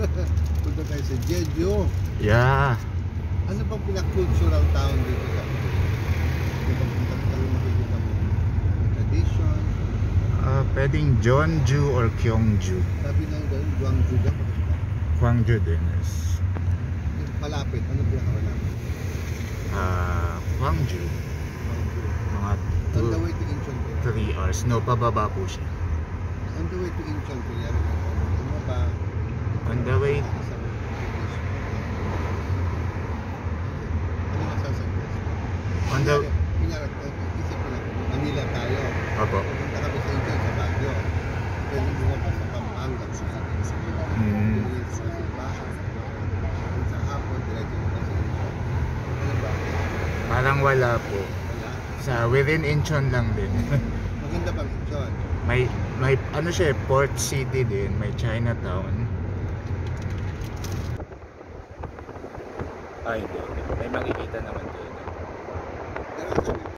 Punta tayo sa Jeju. Yeah. Ano bang pinaka-cultural town dito sa Di ba punta tayo makikita mo? Tradition. Pwedeng Jeonju or Gyeongju. Sabi ng Gwangju daw. Gwangju din is Malapit. Ano pinaka-malapit? Gwangju. Gwangju. Mga On the way to Incheon. 3 hours. No, pababa po siya. On the way to Incheon. Kunyari ano ba? On the way, Ano masasuggest? on the... Kunyari, isip ko lang, Manila tayo. Opo. Pupunta kami sa Incheon sa Baguio. Pwede bumaba sa Pampanga. Mm. Sa simbahan. Sa hapon, diretso mo sa Incheon. Ano ba? Parang wala po. Wala? Sa within Incheon lang din. Maganda bang Incheon? may ano siya, port city din, may Chinatown. Ay, hindi. May makikita naman doon. Pero